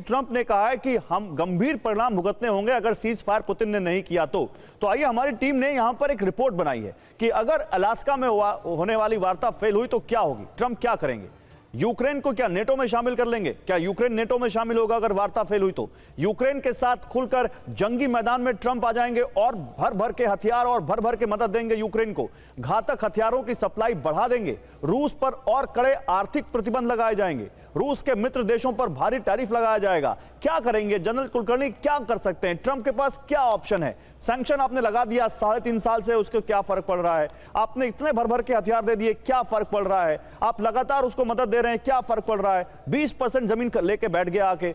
Trump ने कहा है कि हम गंभीर परिणाम भुगतने होंगे अगर सीज फायर पुतिन ने नहीं किया तो आइए, हमारी टीम ने यहां पर एक रिपोर्ट बनाई है कि अगर अलास्का में होने वाली वार्ता फेल हुई तो क्या होगी, ट्रंप क्या करेंगे। यूक्रेन को क्या नेटो में शामिल कर लेंगे? क्या यूक्रेन नेटो में शामिल होगा अगर वार्ता फेल हुई तो? यूक्रेन के साथ खुलकर जंगी मैदान में ट्रंप आ जाएंगे और भर भर के हथियार और भर भर के मदद देंगे यूक्रेन को, घातक हथियारों की सप्लाई बढ़ा देंगे, रूस पर और कड़े आर्थिक प्रतिबंध लगाए जाएंगे, रूस के मित्र देशों पर भारी टैरिफ लगाया जाएगा। क्या करेंगे जनरल कुलकर्णी, क्या कर सकते हैं? ट्रंप के पास क्या ऑप्शन है? सैंक्शन आपने लगा दिया 3.5 साल से, उसको क्या फर्क पड़ रहा है? आपने इतने भर भर के हथियार दे दिए, क्या फर्क पड़ रहा है? आप लगातार उसको मदद दे रहे हैं, क्या फर्क पड़ रहा है? 20% जमीन लेके बैठ गया आके,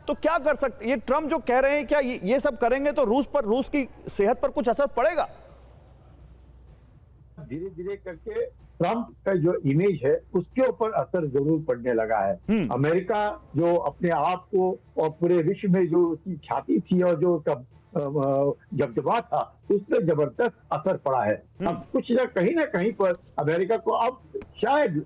तो क्या कर सकते? ये ट्रंप जो कह रहे हैं, क्या ये सब करेंगे तो रूस की सेहत पर कुछ असर पड़ेगा? धीरे धीरे करके ट्रंप का जो इमेज है उसके ऊपर असर जरूर पड़ने लगा है। अमेरिका जो अपने आप को और पूरे विश्व में जो उसकी छाती थी और जो जबजबा था, उस पर जबरदस्त असर पड़ा है। अब कुछ ना कहीं पर अमेरिका को अब शायद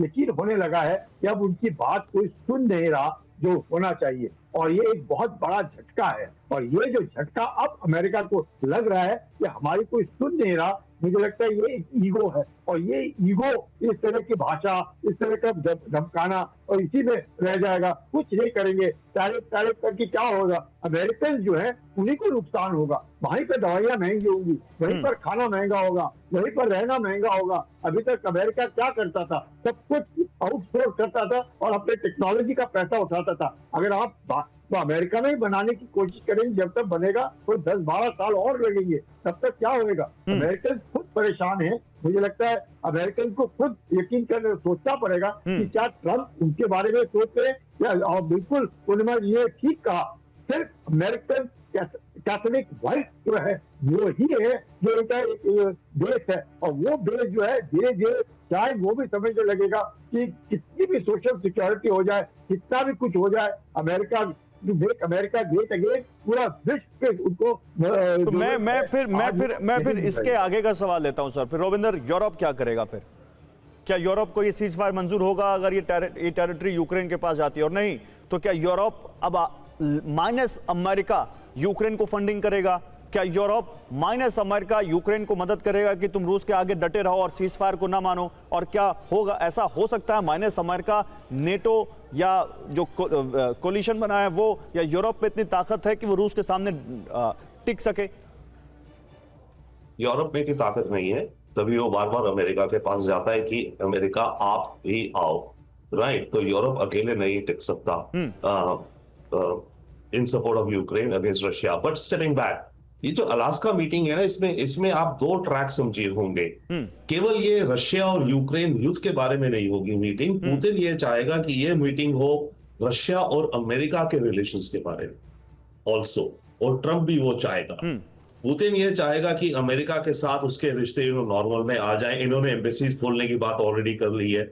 यकीन होने लगा है कि अब उनकी बात कोई सुन नहीं रहा जो होना चाहिए, और ये एक बहुत बड़ा झटका है। और ये जो झटका अब अमेरिका को लग रहा है कि हमारी कोई सुन नहीं रहा, मुझे लगता है ये एक ईगो है, और ये ईगो इस तरह की भाषा, इस तरह का धमकाना और इसी में रह जाएगा, कुछ नहीं करेंगे। टैरिफ करके क्या होगा? अमेरिकन जो है उन्हीं को नुकसान होगा, वहीं पर दवाइयां महंगी होंगी, वहीं पर खाना महंगा होगा, वहीं पर रहना महंगा होगा। अभी तक अमेरिका क्या करता था? सब कुछ आउटसोर्स करता था और अपने टेक्नोलॉजी का पैसा उठाता था। अगर आप तो अमेरिका में ही बनाने की कोशिश करेंगे, जब तक बनेगा तो 10-12 साल और लगेंगे, तब तक क्या होगा? अमेरिकन खुद परेशान है। मुझे लगता है अमेरिकन को खुद यकीन करने सोचना पड़ेगा कि क्या ट्रंप उनके बारे में सोच रहे हैं। और बिल्कुल उन्होंने ये ठीक कहा, सिर्फ अमेरिकन कैथोलिक वाइट जो है वो ही है जो उनका देश है, और वो देश जो है धीरे धीरे शायद वो भी समझने लगेगा कि कितनी भी सोशल सिक्योरिटी हो जाए, कितना भी कुछ हो जाए, अमेरिका गेट अगेन पूरा विश्व पे उनको। तो मैं फिर इसके आगे का सवाल लेता हूं सर। फिर रोविंदर, यूरोप क्या करेगा फिर? क्या यूरोप को ये सीज फायर मंजूर होगा अगर ये टेरिटरी यूक्रेन के पास जाती है? और नहीं तो क्या यूरोप अब माइनस अमेरिका यूक्रेन को फंडिंग करेगा? क्या यूरोप माइनस अमेरिका यूक्रेन को मदद करेगा कि तुम रूस के आगे डटे रहो और सीज फायर को ना मानो? और क्या होगा, ऐसा हो सकता है माइनस अमेरिका नेटो या जो कोलिशन बना है वो, या यूरोप में इतनी ताकत है कि वो रूस के सामने टिक सके? यूरोप में इतनी ताकत नहीं है, तभी वो बार बार अमेरिका के पास जाता है कि अमेरिका आप भी आओ, राइट? तो यूरोप अकेले नहीं टिक सकता इन support of Ukraine against Russia. But stepping back, ये जो अलास्का मीटिंग है ना, इसमें आप 2 ट्रैक समझिए होंगे। केवल ये रशिया और यूक्रेन युद्ध के बारे में नहीं होगी मीटिंग। पुतिन ये चाहेगा कि ये मीटिंग हो रशिया और अमेरिका के रिलेशंस के बारे में ऑल्सो, और ट्रंप भी वो चाहेगा। पुतिन ये चाहेगा कि अमेरिका के साथ उसके रिश्ते नॉर्मल में आ जाए। इन्होंने एम्बेसीज खोलने की बात ऑलरेडी कर ली है।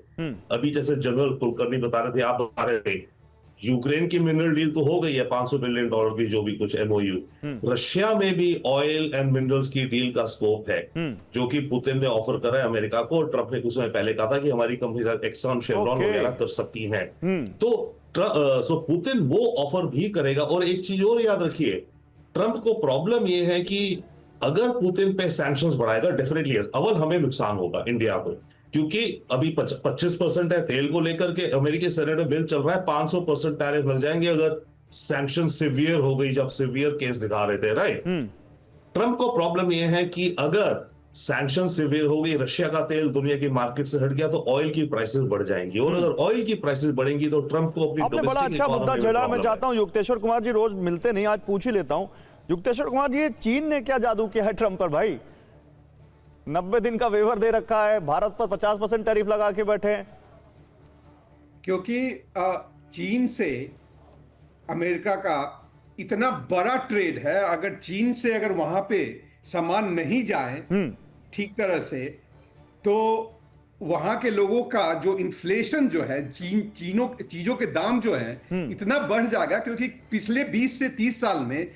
अभी जैसे जनरल कुलकर्णी बता रहे थे, आप बता रहे थे, यूक्रेन की मिनरल डील तो हो गई है $500 बिलियन की, जो भी कुछ MOU। रशिया में भी ऑयल एंड मिनरल्स की डील का स्कोप है, जो कि पुतिन ने ऑफर करा है अमेरिका को। ट्रंप ने कुछ समय पहले कहा था कि हमारी कंपनी एक्सॉन, शेवरॉन वगैरह कर सकती हैं। तो पुतिन वो ऑफर भी करेगा। और एक चीज और याद रखिए, ट्रंप को प्रॉब्लम ये है कि अगर पुतिन पे सैंक्शंस बढ़ाएगा, डेफिनेटली अव्वल हमें नुकसान होगा इंडिया को, क्योंकि अभी 25% है तेल को लेकर के। अमेरिकी सेनेट में बिल चल रहा है, 500% टैरिफ लग जाएंगे अगर सैंक्शन सिवियर हो गई, जब सिवियर केस दिखा रहे थे, राइट? ट्रंप को प्रॉब्लम यह है कि अगर सैंक्शन सिवियर हो गई, रशिया का तेल दुनिया की मार्केट से हट गया, तो ऑयल की प्राइसेस बढ़ जाएंगी, और अगर ऑयल की प्राइसेस बढ़ेंगी तो ट्रंप को अपनी आपने बड़ा अच्छा मुद्दा छेड़ा। मैं चाहता हूं युक्तेश्वर कुमार जी, रोज मिलते नहीं, आज पूछ ही लेता हूं। युक्तेश्वर कुमार जी, चीन ने क्या जादू किया है ट्रंप पर भाई? 90 दिन का वेवर दे रखा है, भारत पर 50% टैरिफ लगा के बैठे हैं। क्योंकि चीन से अमेरिका का इतना बड़ा ट्रेड है, अगर चीन से अगर वहां पे सामान नहीं जाए ठीक तरह से, तो वहां के लोगों का जो इन्फ्लेशन जो है, चीजों के दाम जो है इतना बढ़ जाएगा। क्योंकि पिछले 20 से 30 साल में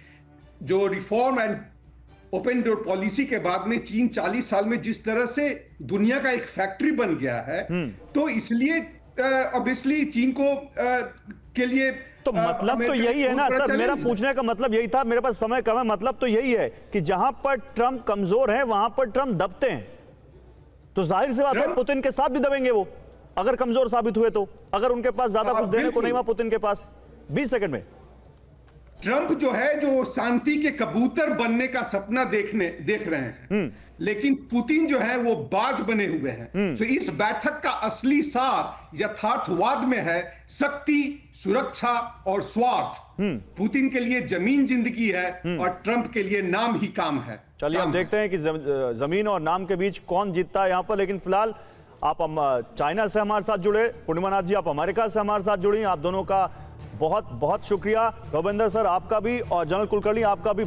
जो reform and open door policy के बाद में चीन 40 साल में जिस तरह से दुनिया का एक फैक्ट्री बन गया है, तो इसलिए ऑब्वियसली चीन को के लिए तो मतलब तो यही है ना सर, मेरा पूछने का मतलब यही था, मेरे पास समय कम है, मतलब तो यही है कि जहां पर ट्रंप कमजोर है वहां पर ट्रंप दबते हैं। तो जाहिर सी बात है पुतिन के साथ भी दबेंगे वो, अगर कमजोर साबित हुए तो, अगर उनके पास ज्यादा कुछ देने को नहीं हुआ पुतिन के पास। 20 सेकंड में। ट्रंप जो है जो शांति के कबूतर बनने का सपना देख रहे हैं, लेकिन पुतिन जो है वो बाज बने हुए हैं। तो इस बैठक का असली सार यथार्थवाद में है, शक्ति, सुरक्षा और स्वार्थ। पुतिन के लिए जमीन जिंदगी है और ट्रंप के लिए नाम ही काम है। चलिए हम देखते हैं कि जमीन और नाम के बीच कौन जीतता है यहां पर। लेकिन फिलहाल आप चाइना से हमारे साथ जुड़े, पूर्णिमा नाथ जी आप अमेरिका से हमारे साथ जुड़ी, आप दोनों का बहुत बहुत शुक्रिया। रविंदर सर आपका भी और जनरल कुलकर्णी आपका भी